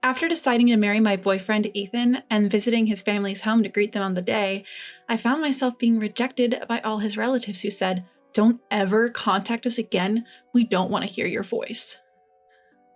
After deciding to marry my boyfriend Ethan and visiting his family's home to greet them on the day, I found myself being rejected by all his relatives who said, "Don't ever contact us again. We don't want to hear your voice."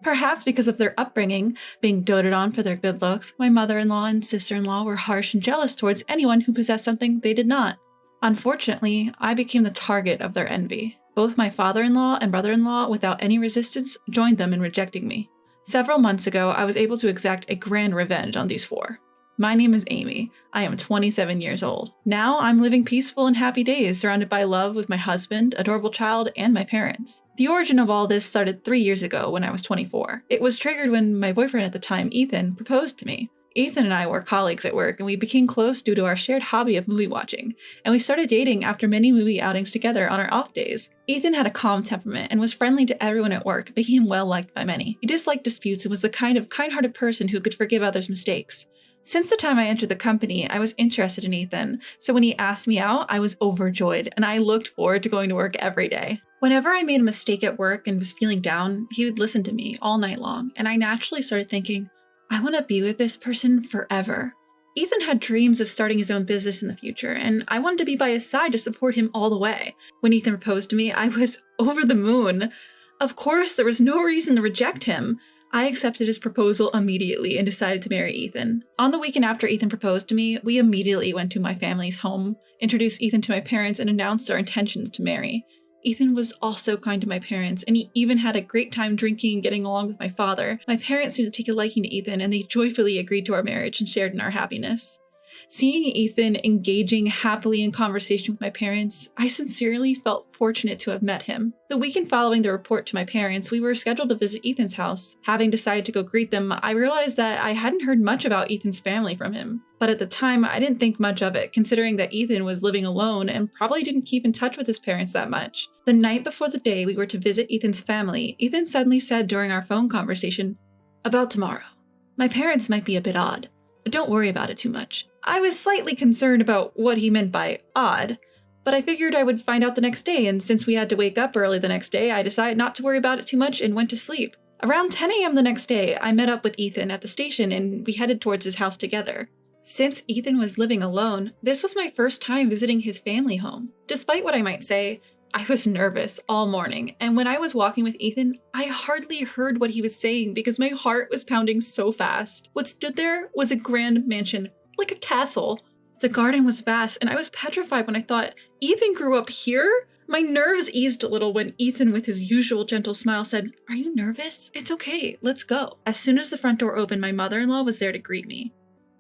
Perhaps because of their upbringing, being doted on for their good looks, my mother-in-law and sister-in-law were harsh and jealous towards anyone who possessed something they did not. Unfortunately, I became the target of their envy. Both my father-in-law and brother-in-law, without any resistance, joined them in rejecting me. Several months ago, I was able to exact a grand revenge on these four. My name is Amy. I am 27 years old. Now I'm living peaceful and happy days surrounded by love with my husband, adorable child, and my parents. The origin of all this started 3 years ago when I was 24. It was triggered when my boyfriend at the time, Ethan, proposed to me. Ethan and I were colleagues at work, and we became close due to our shared hobby of movie watching, and we started dating after many movie outings together on our off days. Ethan had a calm temperament and was friendly to everyone at work, making him well liked by many. He disliked disputes and was the kind of kind-hearted person who could forgive others' mistakes. Since the time I entered the company, I was interested in Ethan, so when he asked me out, I was overjoyed, and I looked forward to going to work every day. Whenever I made a mistake at work and was feeling down, he would listen to me all night long, and I naturally started thinking, I want to be with this person forever. Ethan had dreams of starting his own business in the future, and I wanted to be by his side to support him all the way. When Ethan proposed to me, I was over the moon. Of course, there was no reason to reject him. I accepted his proposal immediately and decided to marry Ethan. On the weekend after Ethan proposed to me, we immediately went to my family's home, introduced Ethan to my parents, and announced our intentions to marry. Ethan was also kind to my parents, and he even had a great time drinking and getting along with my father. My parents seemed to take a liking to Ethan, and they joyfully agreed to our marriage and shared in our happiness. Seeing Ethan engaging happily in conversation with my parents, I sincerely felt fortunate to have met him. The weekend following the report to my parents, we were scheduled to visit Ethan's house. Having decided to go greet them, I realized that I hadn't heard much about Ethan's family from him. But at the time, I didn't think much of it, considering that Ethan was living alone and probably didn't keep in touch with his parents that much. The night before the day we were to visit Ethan's family, Ethan suddenly said during our phone conversation, "About tomorrow. My parents might be a bit odd, but don't worry about it too much." I was slightly concerned about what he meant by odd, but I figured I would find out the next day, and since we had to wake up early the next day, I decided not to worry about it too much and went to sleep. Around 10 a.m. the next day, I met up with Ethan at the station and we headed towards his house together. Since Ethan was living alone, this was my first time visiting his family home. Despite what I might say, I was nervous all morning, and when I was walking with Ethan, I hardly heard what he was saying because my heart was pounding so fast. What stood there was a grand mansion, like a castle. The garden was vast, and I was petrified when I thought, Ethan grew up here? My nerves eased a little when Ethan, with his usual gentle smile, said, "Are you nervous? It's okay, let's go." As soon as the front door opened, my mother-in-law was there to greet me.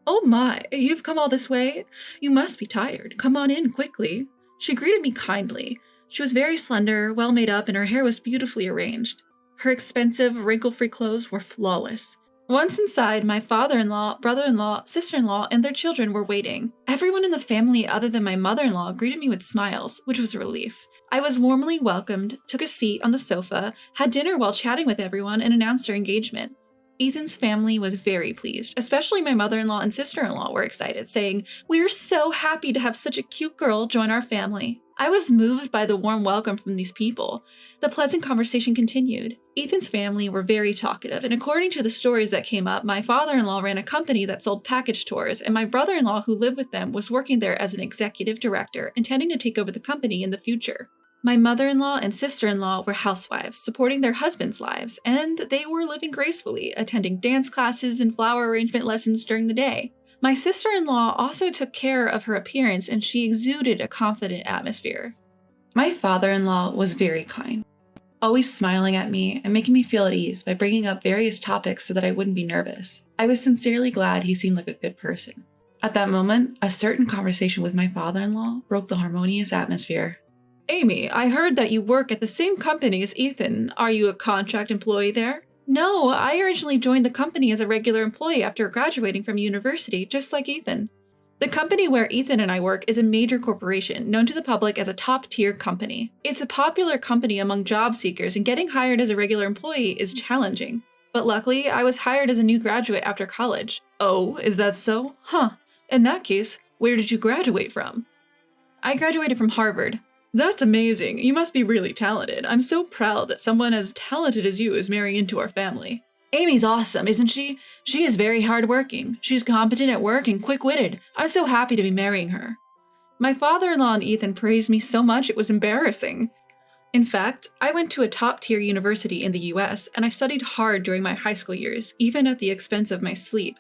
"Oh my, you've come all this way? You must be tired. Come on in quickly." She greeted me kindly. She was very slender, well made up, and her hair was beautifully arranged. Her expensive, wrinkle-free clothes were flawless. Once inside, my father-in-law, brother-in-law, sister-in-law, and their children were waiting. Everyone in the family other than my mother-in-law greeted me with smiles, which was a relief. I was warmly welcomed, took a seat on the sofa, had dinner while chatting with everyone, and announced our engagement. Ethan's family was very pleased, especially my mother-in-law and sister-in-law were excited, saying, "We are so happy to have such a cute girl join our family." I was moved by the warm welcome from these people. The pleasant conversation continued. Ethan's family were very talkative, and according to the stories that came up, my father-in-law ran a company that sold package tours, and my brother-in-law who lived with them was working there as an executive director, intending to take over the company in the future. My mother-in-law and sister-in-law were housewives, supporting their husbands' lives, and they were living gracefully, attending dance classes and flower arrangement lessons during the day. My sister-in-law also took care of her appearance, and she exuded a confident atmosphere. My father-in-law was very kind, always smiling at me and making me feel at ease by bringing up various topics so that I wouldn't be nervous. I was sincerely glad he seemed like a good person. At that moment, a certain conversation with my father-in-law broke the harmonious atmosphere. "Amy, I heard that you work at the same company as Ethan. Are you a contract employee there?" "No, I originally joined the company as a regular employee after graduating from university, just like Ethan." The company where Ethan and I work is a major corporation, known to the public as a top-tier company. It's a popular company among job seekers, and getting hired as a regular employee is challenging. But luckily, I was hired as a new graduate after college. "Oh, is that so? Huh. In that case, where did you graduate from?" "I graduated from Harvard." "That's amazing. You must be really talented. I'm so proud that someone as talented as you is marrying into our family." Amy's awesome, isn't she? She is very hardworking. She's competent at work and quick-witted. I'm so happy to be marrying her. My father-in-law and Ethan praised me so much it was embarrassing. In fact, I went to a top-tier university in the US, and I studied hard during my high school years, even at the expense of my sleep.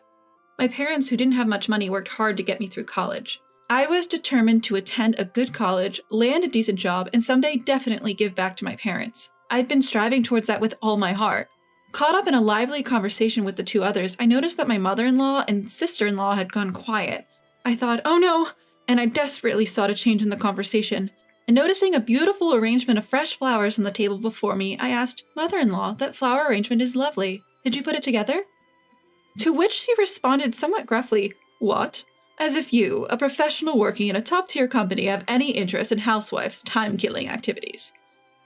My parents, who didn't have much money, worked hard to get me through college. I was determined to attend a good college, land a decent job, and someday definitely give back to my parents. I'd been striving towards that with all my heart. Caught up in a lively conversation with the two others, I noticed that my mother-in-law and sister-in-law had gone quiet. I thought, oh no, and I desperately sought a change in the conversation. And noticing a beautiful arrangement of fresh flowers on the table before me, I asked, "Mother-in-law, that flower arrangement is lovely. Did you put it together?" To which she responded somewhat gruffly, "What? As if you, a professional working in a top-tier company, have any interest in housewives' time-killing activities."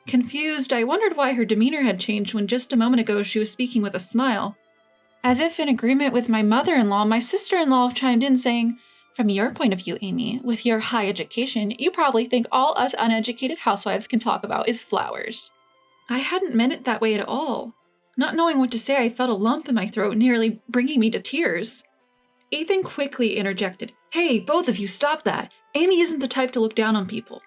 Confused, I wondered why her demeanor had changed when just a moment ago she was speaking with a smile. As if in agreement with my mother-in-law, my sister-in-law chimed in saying, "From your point of view, Amy, with your high education, you probably think all us uneducated housewives can talk about is flowers." I hadn't meant it that way at all. Not knowing what to say, I felt a lump in my throat, nearly bringing me to tears. Ethan quickly interjected, "Hey, both of you, stop that. Amy isn't the type to look down on people."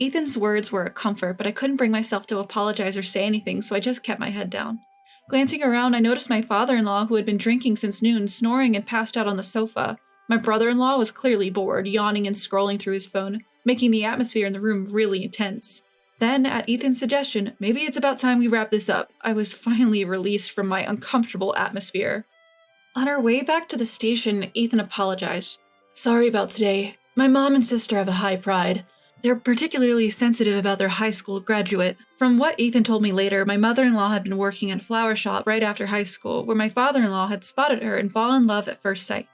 Ethan's words were a comfort, but I couldn't bring myself to apologize or say anything, so I just kept my head down. Glancing around, I noticed my father-in-law, who had been drinking since noon, snoring and passed out on the sofa. My brother-in-law was clearly bored, yawning and scrolling through his phone, making the atmosphere in the room really tense. Then, at Ethan's suggestion, "Maybe it's about time we wrap this up," I was finally released from my uncomfortable atmosphere. On our way back to the station, Ethan apologized. "Sorry about today. My mom and sister have a high pride. They're particularly sensitive about their high school graduate." From what Ethan told me later, my mother-in-law had been working at a flower shop right after high school, where my father-in-law had spotted her and fallen in love at first sight.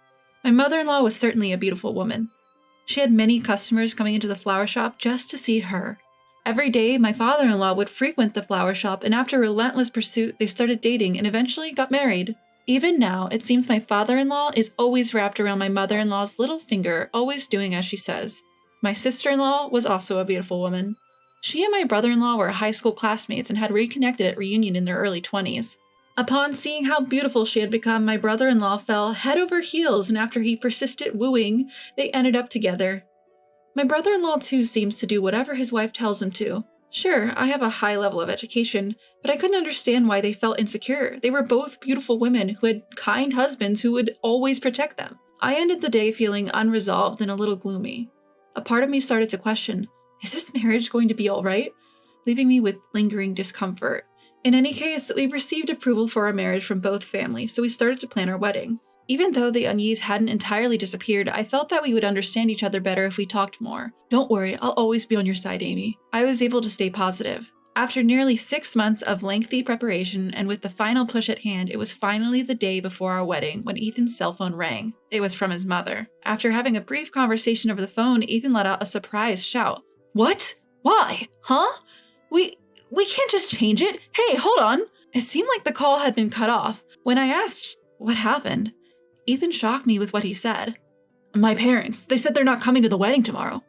My mother-in-law was certainly a beautiful woman. She had many customers coming into the flower shop just to see her. Every day, my father-in-law would frequent the flower shop, and after relentless pursuit, they started dating and eventually got married. Even now, it seems my father-in-law is always wrapped around my mother-in-law's little finger, always doing as she says. My sister-in-law was also a beautiful woman. She and my brother-in-law were high school classmates and had reconnected at reunion in their early 20s. Upon seeing how beautiful she had become, my brother-in-law fell head over heels, and after he persisted wooing, they ended up together. My brother-in-law too seems to do whatever his wife tells him to. Sure, I have a high level of education, but I couldn't understand why they felt insecure. They were both beautiful women who had kind husbands who would always protect them. I ended the day feeling unresolved and a little gloomy. A part of me started to question, is this marriage going to be all right? Leaving me with lingering discomfort. In any case, we received approval for our marriage from both families, so we started to plan our wedding. Even though the unease hadn't entirely disappeared, I felt that we would understand each other better if we talked more. "Don't worry, I'll always be on your side, Amy." I was able to stay positive. After nearly 6 months of lengthy preparation, and with the final push at hand, it was finally the day before our wedding when Ethan's cell phone rang. It was from his mother. After having a brief conversation over the phone, Ethan let out a surprised shout. "What? Why? Huh? We can't just change it. Hey, hold on." It seemed like the call had been cut off. When I asked what happened, Ethan shocked me with what he said. "My parents, they said they're not coming to the wedding tomorrow."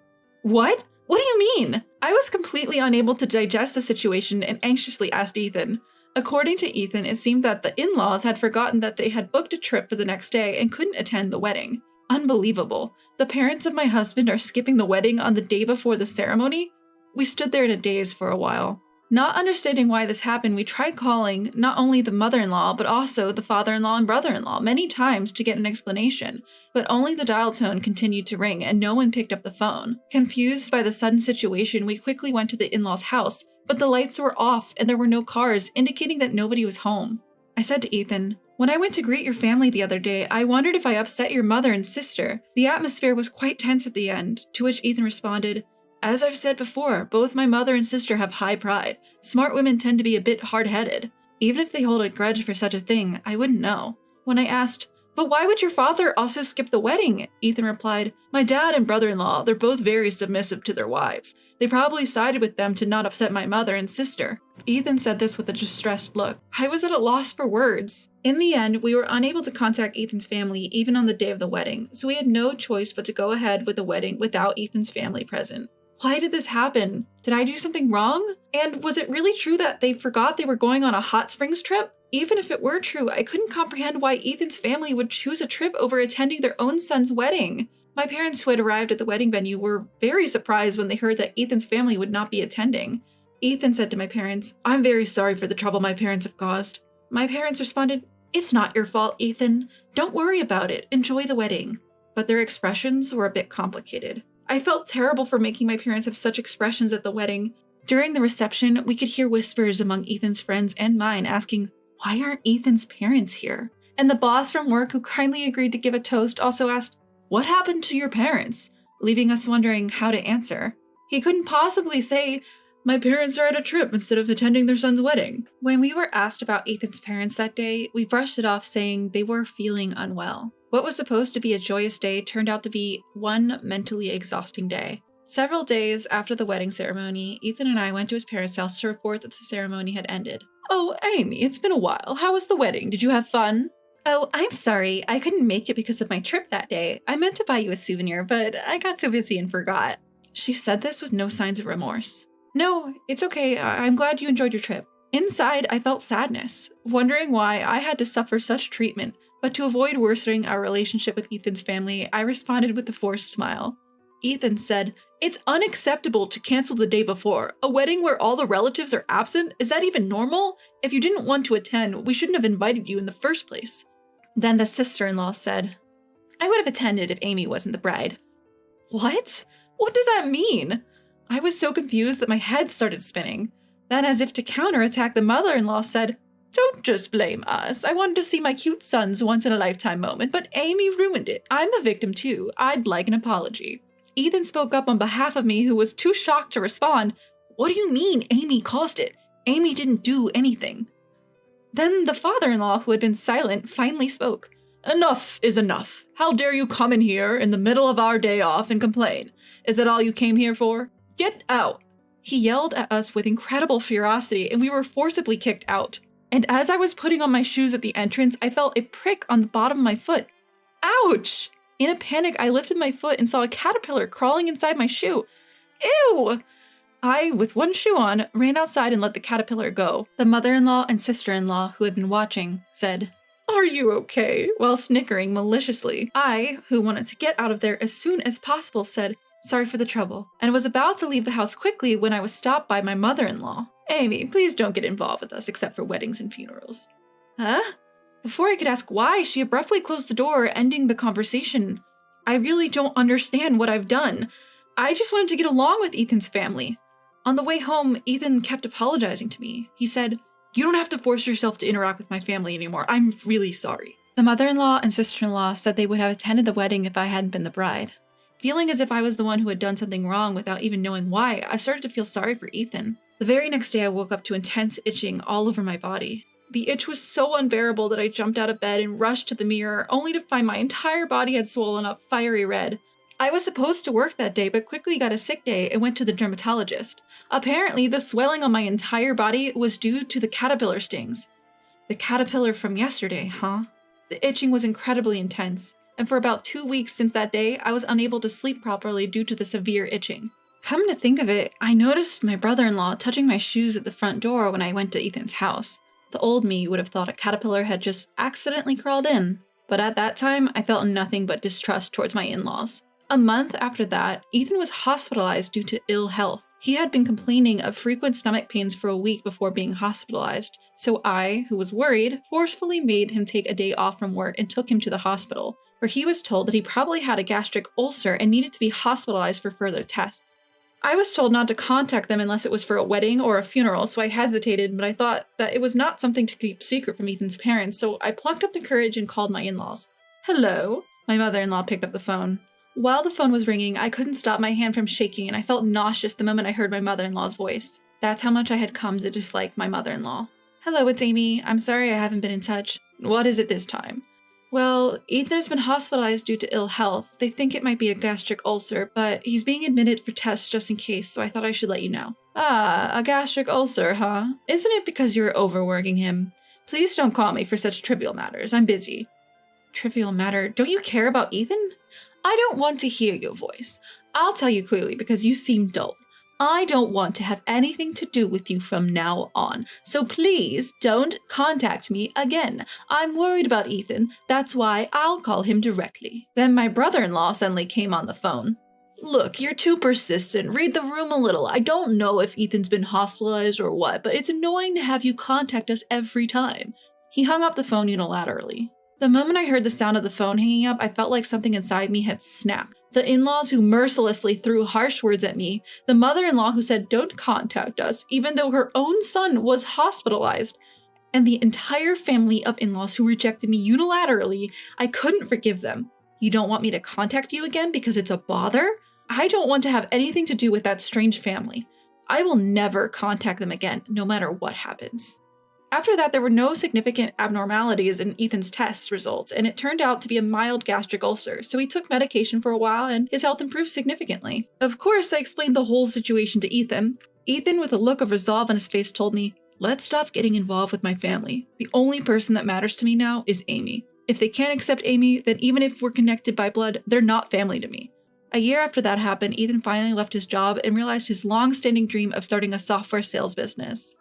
"What? What do you mean?" I was completely unable to digest the situation and anxiously asked Ethan. According to Ethan, it seemed that the in-laws had forgotten that they had booked a trip for the next day and couldn't attend the wedding. Unbelievable. The parents of my husband are skipping the wedding on the day before the ceremony? We stood there in a daze for a while. Not understanding why this happened, we tried calling not only the mother-in-law, but also the father-in-law and brother-in-law many times to get an explanation, but only the dial tone continued to ring and no one picked up the phone. Confused by the sudden situation, we quickly went to the in-laws' house, but the lights were off and there were no cars, indicating that nobody was home. I said to Ethan, "When I went to greet your family the other day, I wondered if I upset your mother and sister." The atmosphere was quite tense at the end, to which Ethan responded, "As I've said before, both my mother and sister have high pride. Smart women tend to be a bit hard-headed. Even if they hold a grudge for such a thing, I wouldn't know." When I asked, "But why would your father also skip the wedding?" Ethan replied, "My dad and brother-in-law, they're both very submissive to their wives. They probably sided with them to not upset my mother and sister." Ethan said this with a distressed look. I was at a loss for words. In the end, we were unable to contact Ethan's family even on the day of the wedding, so we had no choice but to go ahead with the wedding without Ethan's family present. Why did this happen? Did I do something wrong? And was it really true that they forgot they were going on a hot springs trip? Even if it were true, I couldn't comprehend why Ethan's family would choose a trip over attending their own son's wedding. My parents, who had arrived at the wedding venue, were very surprised when they heard that Ethan's family would not be attending. Ethan said to my parents, "I'm very sorry for the trouble my parents have caused." My parents responded, "It's not your fault, Ethan. Don't worry about it. Enjoy the wedding." But their expressions were a bit complicated. I felt terrible for making my parents have such expressions at the wedding. During the reception, we could hear whispers among Ethan's friends and mine asking, "Why aren't Ethan's parents here?" And the boss from work, who kindly agreed to give a toast, also asked, "What happened to your parents?" leaving us wondering how to answer. He couldn't possibly say, "My parents are at a trip instead of attending their son's wedding." When we were asked about Ethan's parents that day, we brushed it off saying they were feeling unwell. What was supposed to be a joyous day turned out to be one mentally exhausting day. Several days after the wedding ceremony, Ethan and I went to his parents' house to report that the ceremony had ended. "Oh, Amy, it's been a while. How was the wedding? Did you have fun?" "Oh, I'm sorry. I couldn't make it because of my trip that day. I meant to buy you a souvenir, but I got so busy and forgot." She said this with no signs of remorse. "No, it's okay. I'm glad you enjoyed your trip." Inside, I felt sadness, wondering why I had to suffer such treatment, but to avoid worsening our relationship with Ethan's family, I responded with a forced smile. Ethan said, "It's unacceptable to cancel the day before. A wedding where all the relatives are absent? Is that even normal? If you didn't want to attend, we shouldn't have invited you in the first place." Then the sister-in-law said, "I would have attended if Amy wasn't the bride." What? What does that mean? I was so confused that my head started spinning. Then, as if to counterattack, the mother-in-law said, "Don't just blame us. I wanted to see my cute son's once-in-a-lifetime moment, but Amy ruined it. I'm a victim too. I'd like an apology." Ethan spoke up on behalf of me, who was too shocked to respond. "What do you mean Amy caused it? Amy didn't do anything." Then the father-in-law, who had been silent, finally spoke. "Enough is enough. How dare you come in here in the middle of our day off and complain? Is that all you came here for? Get out!" He yelled at us with incredible ferocity, and we were forcibly kicked out. And as I was putting on my shoes at the entrance, I felt a prick on the bottom of my foot. Ouch! In a panic, I lifted my foot and saw a caterpillar crawling inside my shoe. Ew! I, with one shoe on, ran outside and let the caterpillar go. The mother-in-law and sister-in-law, who had been watching, said, "Are you okay?" while snickering maliciously. I, who wanted to get out of there as soon as possible, said, "Sorry for the trouble," and was about to leave the house quickly when I was stopped by my mother-in-law. "Amy, please don't get involved with us except for weddings and funerals." Huh? Before I could ask why, she abruptly closed the door, ending the conversation. I really don't understand what I've done. I just wanted to get along with Ethan's family. On the way home, Ethan kept apologizing to me. He said, "You don't have to force yourself to interact with my family anymore. I'm really sorry." The mother-in-law and sister-in-law said they would have attended the wedding if I hadn't been the bride. Feeling as if I was the one who had done something wrong without even knowing why, I started to feel sorry for Ethan. The very next day, I woke up to intense itching all over my body. The itch was so unbearable that I jumped out of bed and rushed to the mirror, only to find my entire body had swollen up fiery red. I was supposed to work that day, but quickly got a sick day and went to the dermatologist. Apparently, the swelling on my entire body was due to the caterpillar stings. The caterpillar from yesterday, huh? The itching was incredibly intense, and for about 2 weeks since that day, I was unable to sleep properly due to the severe itching. Come to think of it, I noticed my brother-in-law touching my shoes at the front door when I went to Ethan's house. The old me would have thought a caterpillar had just accidentally crawled in, but at that time, I felt nothing but distrust towards my in-laws. A month after that, Ethan was hospitalized due to ill health. He had been complaining of frequent stomach pains for a week before being hospitalized, so I, who was worried, forcefully made him take a day off from work and took him to the hospital, where he was told that he probably had a gastric ulcer and needed to be hospitalized for further tests. I was told not to contact them unless it was for a wedding or a funeral, so I hesitated, but I thought that it was not something to keep secret from Ethan's parents, so I plucked up the courage and called my in-laws. "Hello?" My mother-in-law picked up the phone. While the phone was ringing, I couldn't stop my hand from shaking, and I felt nauseous the moment I heard my mother-in-law's voice. That's how much I had come to dislike my mother-in-law. "Hello, it's Amy. I'm sorry I haven't been in touch." "What is it this time?" "Well, Ethan has been hospitalized due to ill health. They think it might be a gastric ulcer, but he's being admitted for tests just in case, so I thought I should let you know." "Ah, a gastric ulcer, huh? Isn't it because you're overworking him? Please don't call me for such trivial matters. I'm busy." "Trivial matter? Don't you care about Ethan?" "I don't want to hear your voice. I'll tell you clearly because you seem dull. I don't want to have anything to do with you from now on, so please don't contact me again. I'm worried about Ethan, that's why I'll call him directly. Then my brother-in-law suddenly came on the phone. Look, you're too persistent. Read the room a little. I don't know if Ethan's been hospitalized or what, but it's annoying to have you contact us every time. He hung up the phone unilaterally. The moment I heard the sound of the phone hanging up, I felt like something inside me had snapped. The in-laws who mercilessly threw harsh words at me, the mother-in-law who said don't contact us, even though her own son was hospitalized, and the entire family of in-laws who rejected me unilaterally, I couldn't forgive them. You don't want me to contact you again because it's a bother? I don't want to have anything to do with that strange family. I will never contact them again, no matter what happens. After that, there were no significant abnormalities in Ethan's test results, and it turned out to be a mild gastric ulcer, so he took medication for a while and his health improved significantly. Of course, I explained the whole situation to Ethan. Ethan, with a look of resolve on his face, told me, "Let's stop getting involved with my family. The only person that matters to me now is Amy. If they can't accept Amy, then even if we're connected by blood, they're not family to me." A year after that happened, Ethan finally left his job and realized his long-standing dream of starting a software sales business.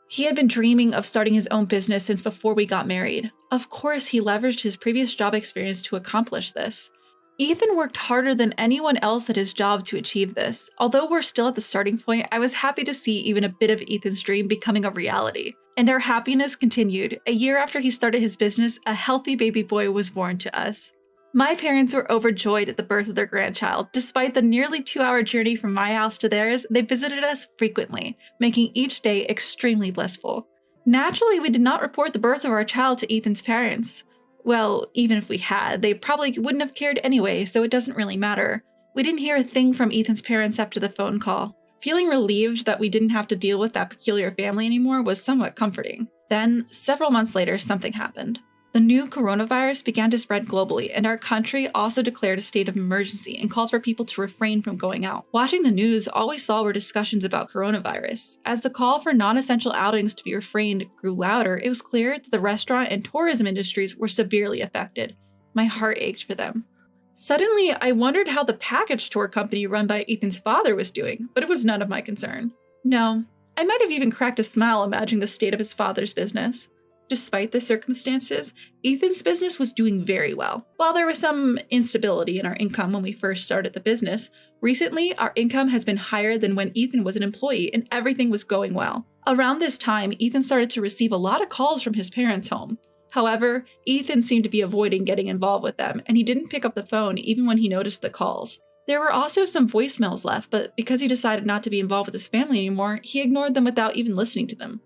He had been dreaming of starting his own business since before we got married. Of course, he leveraged his previous job experience to accomplish this. Ethan worked harder than anyone else at his job to achieve this. Although we're still at the starting point, I was happy to see even a bit of Ethan's dream becoming a reality. And our happiness continued. A year after he started his business, a healthy baby boy was born to us. My parents were overjoyed at the birth of their grandchild. Despite the nearly 2-hour journey from my house to theirs, they visited us frequently, making each day extremely blissful. Naturally, we did not report the birth of our child to Ethan's parents. Well, even if we had, they probably wouldn't have cared anyway, so it doesn't really matter. We didn't hear a thing from Ethan's parents after the phone call. Feeling relieved that we didn't have to deal with that peculiar family anymore was somewhat comforting. Then, several months later, something happened. The new coronavirus began to spread globally, and our country also declared a state of emergency and called for people to refrain from going out. Watching the news, all we saw were discussions about coronavirus. As the call for non-essential outings to be refrained grew louder, it was clear that the restaurant and tourism industries were severely affected. My heart ached for them. Suddenly, I wondered how the package tour company run by Ethan's father was doing, but it was none of my concern. No, I might have even cracked a smile imagining the state of his father's business. Despite the circumstances, Ethan's business was doing very well. While there was some instability in our income when we first started the business, recently our income has been higher than when Ethan was an employee and everything was going well. Around this time, Ethan started to receive a lot of calls from his parents' home. However, Ethan seemed to be avoiding getting involved with them, and he didn't pick up the phone even when he noticed the calls. There were also some voicemails left, but because he decided not to be involved with his family anymore, he ignored them without even listening to them.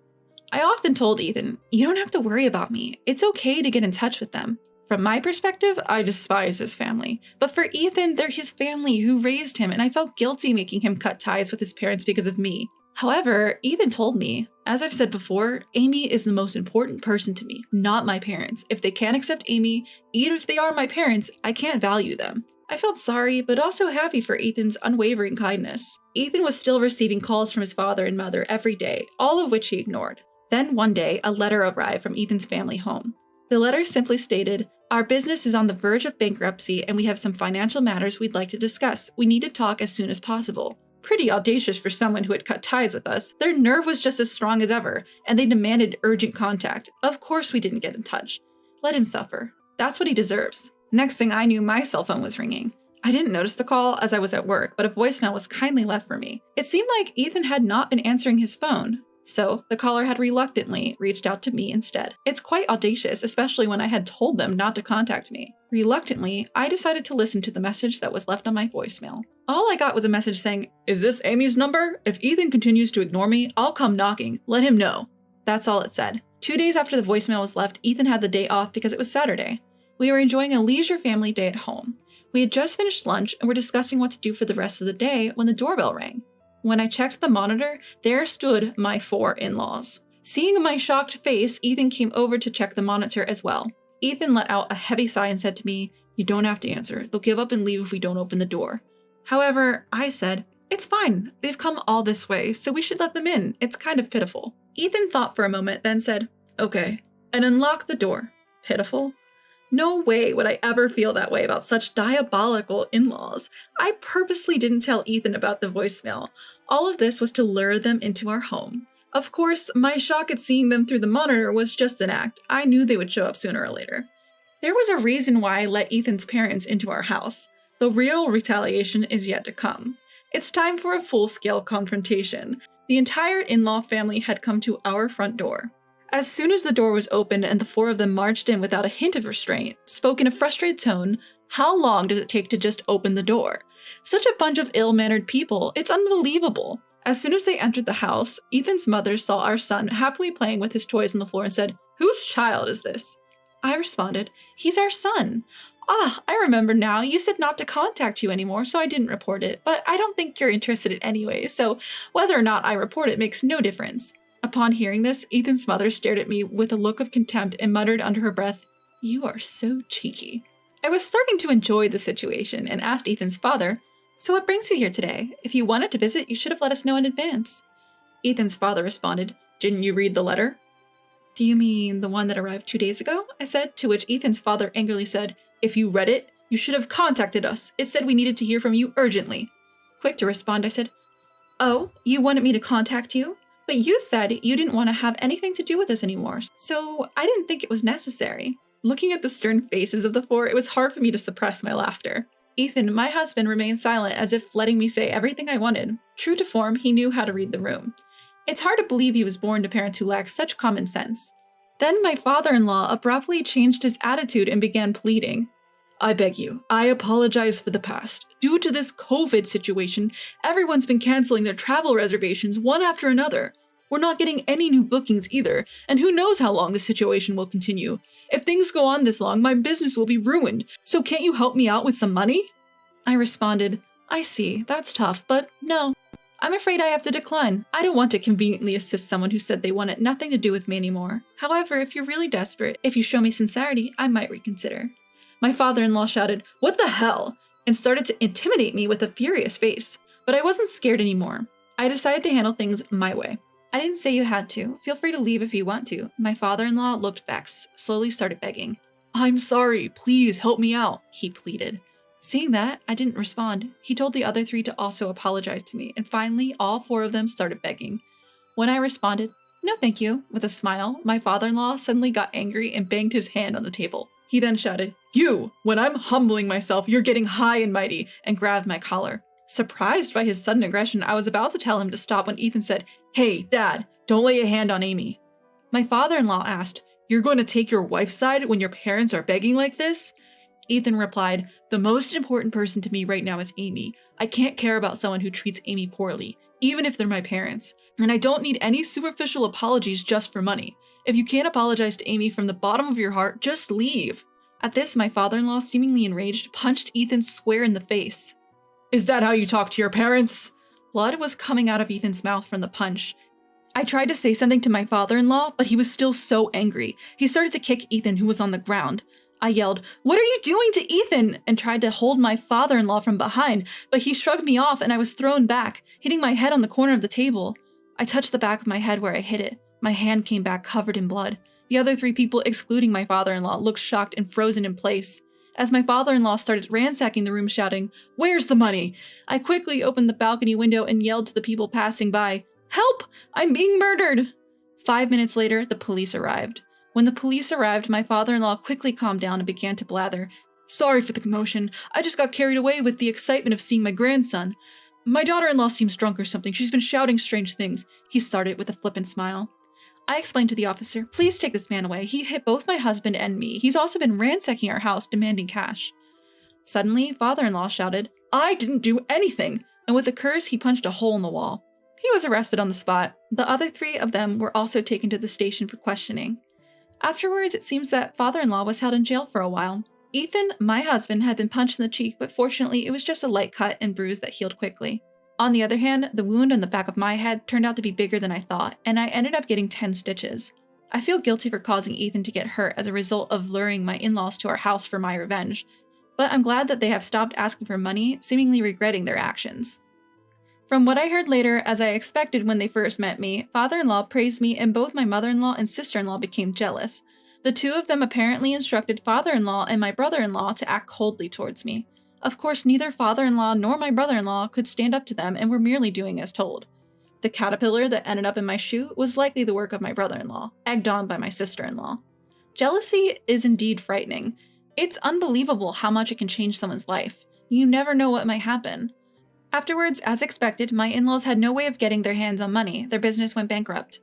I often told Ethan, "You don't have to worry about me. It's okay to get in touch with them." From my perspective, I despise his family. But for Ethan, they're his family who raised him, and I felt guilty making him cut ties with his parents because of me. However, Ethan told me, as I've said before, Amy is the most important person to me, not my parents. If they can't accept Amy, even if they are my parents, I can't value them. I felt sorry, but also happy for Ethan's unwavering kindness. Ethan was still receiving calls from his father and mother every day, all of which he ignored. Then one day, a letter arrived from Ethan's family home. The letter simply stated, "Our business is on the verge of bankruptcy and we have some financial matters we'd like to discuss. We need to talk as soon as possible." Pretty audacious for someone who had cut ties with us. Their nerve was just as strong as ever, and they demanded urgent contact. Of course we didn't get in touch. Let him suffer. That's what he deserves. Next thing I knew, my cell phone was ringing. I didn't notice the call as I was at work, but a voicemail was kindly left for me. It seemed like Ethan had not been answering his phone. So, the caller had reluctantly reached out to me instead. It's quite audacious, especially when I had told them not to contact me. Reluctantly, I decided to listen to the message that was left on my voicemail. All I got was a message saying, "Is this Amy's number? If Ethan continues to ignore me, I'll come knocking. Let him know." That's all it said. 2 days after the voicemail was left, Ethan had the day off because it was Saturday. We were enjoying a leisure family day at home. We had just finished lunch and were discussing what to do for the rest of the day when the doorbell rang. When I checked the monitor, there stood my 4 in-laws. Seeing my shocked face, Ethan came over to check the monitor as well. Ethan let out a heavy sigh and said to me, "You don't have to answer. They'll give up and leave if we don't open the door." However, I said, "It's fine. They've come all this way, so we should let them in. It's kind of pitiful." Ethan thought for a moment, then said, "Okay," and unlocked the door. Pitiful? No way would I ever feel that way about such diabolical in-laws. I purposely didn't tell Ethan about the voicemail. All of this was to lure them into our home. Of course, my shock at seeing them through the monitor was just an act. I knew they would show up sooner or later. There was a reason why I let Ethan's parents into our house. The real retaliation is yet to come. It's time for a full-scale confrontation. The entire in-law family had come to our front door. As soon as the door was opened and the four of them marched in without a hint of restraint, spoke in a frustrated tone, "How long does it take to just open the door?" Such a bunch of ill-mannered people, it's unbelievable. As soon as they entered the house, Ethan's mother saw our son happily playing with his toys on the floor and said, "Whose child is this?" I responded, "He's our son." "Ah, I remember now, you said not to contact you anymore, so I didn't report it, but I don't think you're interested in anyway, so whether or not I report it makes no difference." Upon hearing this, Ethan's mother stared at me with a look of contempt and muttered under her breath, "You are so cheeky." I was starting to enjoy the situation and asked Ethan's father, "So what brings you here today? If you wanted to visit, you should have let us know in advance." Ethan's father responded, "Didn't you read the letter?" "Do you mean the one that arrived 2 days ago?" I said, to which Ethan's father angrily said, "If you read it, you should have contacted us. It said we needed to hear from you urgently." Quick to respond, I said, "Oh, you wanted me to contact you? But you said you didn't want to have anything to do with us anymore, so I didn't think it was necessary." Looking at the stern faces of the four, it was hard for me to suppress my laughter. Ethan, my husband, remained silent as if letting me say everything I wanted. True to form, he knew how to read the room. It's hard to believe he was born to parents who lacked such common sense. Then my father-in-law abruptly changed his attitude and began pleading. "I beg you, I apologize for the past. Due to this COVID situation, everyone's been canceling their travel reservations one after another. We're not getting any new bookings either, and who knows how long this situation will continue. If things go on this long, my business will be ruined, so can't you help me out with some money?" I responded, "I see, that's tough, but no. I'm afraid I have to decline. I don't want to conveniently assist someone who said they wanted nothing to do with me anymore. However, if you're really desperate, if you show me sincerity, I might reconsider." My father-in-law shouted, "What the hell?" and started to intimidate me with a furious face. But I wasn't scared anymore. I decided to handle things my way. "I didn't say you had to. Feel free to leave if you want to." My father-in-law looked vexed, slowly started begging. "I'm sorry, please help me out," he pleaded. Seeing that, I didn't respond. He told the other three to also apologize to me, and finally, all four of them started begging. When I responded, "No thank you," with a smile, my father-in-law suddenly got angry and banged his hand on the table. He then shouted, "You! When I'm humbling myself, you're getting high and mighty," and grabbed my collar. Surprised by his sudden aggression, I was about to tell him to stop when Ethan said, "Hey, Dad, don't lay a hand on Amy." My father-in-law asked, "You're going to take your wife's side when your parents are begging like this?" Ethan replied, "The most important person to me right now is Amy. I can't care about someone who treats Amy poorly, even if they're my parents. And I don't need any superficial apologies just for money. If you can't apologize to Amy from the bottom of your heart, just leave." At this, my father-in-law, seemingly enraged, punched Ethan square in the face. "Is that how you talk to your parents?" Blood was coming out of Ethan's mouth from the punch. I tried to say something to my father-in-law, but he was still so angry. He started to kick Ethan, who was on the ground. I yelled, "What are you doing to Ethan?" and tried to hold my father-in-law from behind, but he shrugged me off and I was thrown back, hitting my head on the corner of the table. I touched the back of my head where I hit it. My hand came back covered in blood. The other three people, excluding my father-in-law, looked shocked and frozen in place. As my father-in-law started ransacking the room shouting, "Where's the money?" I quickly opened the balcony window and yelled to the people passing by, "Help! I'm being murdered!" 5 minutes later, the police arrived. When the police arrived, my father-in-law quickly calmed down and began to blather. "Sorry for the commotion. I just got carried away with the excitement of seeing my grandson. My daughter-in-law seems drunk or something. She's been shouting strange things," he started with a flippant smile. I explained to the officer, "Please take this man away. He hit both my husband and me. He's also been ransacking our house, demanding cash." Suddenly, father-in-law shouted, "I didn't do anything!" And with a curse, he punched a hole in the wall. He was arrested on the spot. The other three of them were also taken to the station for questioning. Afterwards, it seems that father-in-law was held in jail for a while. Ethan, my husband, had been punched in the cheek, but fortunately, it was just a light cut and bruise that healed quickly. On the other hand, the wound on the back of my head turned out to be bigger than I thought, and I ended up getting 10 stitches. I feel guilty for causing Ethan to get hurt as a result of luring my in-laws to our house for my revenge, but I'm glad that they have stopped asking for money, seemingly regretting their actions. From what I heard later, as I expected when they first met me, father-in-law praised me and both my mother-in-law and sister-in-law became jealous. The two of them apparently instructed father-in-law and my brother-in-law to act coldly towards me. Of course, neither father-in-law nor my brother-in-law could stand up to them and were merely doing as told. The caterpillar that ended up in my shoe was likely the work of my brother-in-law, egged on by my sister-in-law. Jealousy is indeed frightening. It's unbelievable how much it can change someone's life. You never know what might happen. Afterwards, as expected, my in-laws had no way of getting their hands on money. Their business went bankrupt.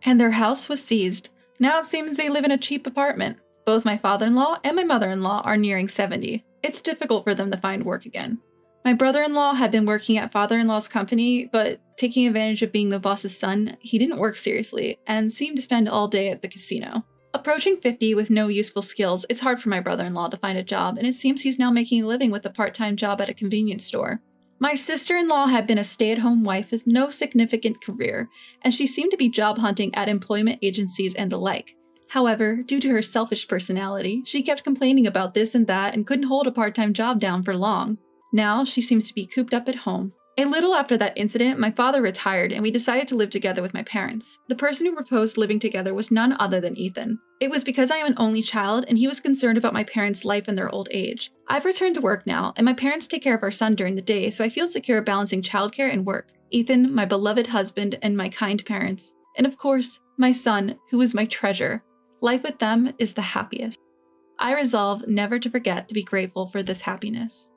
And their house was seized. Now it seems they live in a cheap apartment. Both my father-in-law and my mother-in-law are nearing 70. It's difficult for them to find work again. My brother-in-law had been working at father-in-law's company, but taking advantage of being the boss's son, he didn't work seriously and seemed to spend all day at the casino. Approaching 50 with no useful skills, it's hard for my brother-in-law to find a job, and it seems he's now making a living with a part-time job at a convenience store. My sister-in-law had been a stay-at-home wife with no significant career, and she seemed to be job hunting at employment agencies and the like. However, due to her selfish personality, she kept complaining about this and that and couldn't hold a part-time job down for long. Now, she seems to be cooped up at home. A little after that incident, my father retired and we decided to live together with my parents. The person who proposed living together was none other than Ethan. It was because I am an only child and he was concerned about my parents' life in their old age. I've returned to work now, and my parents take care of our son during the day, so I feel secure balancing childcare and work. Ethan, my beloved husband, and my kind parents. And of course, my son, who is my treasure. Life with them is the happiest. I resolve never to forget to be grateful for this happiness.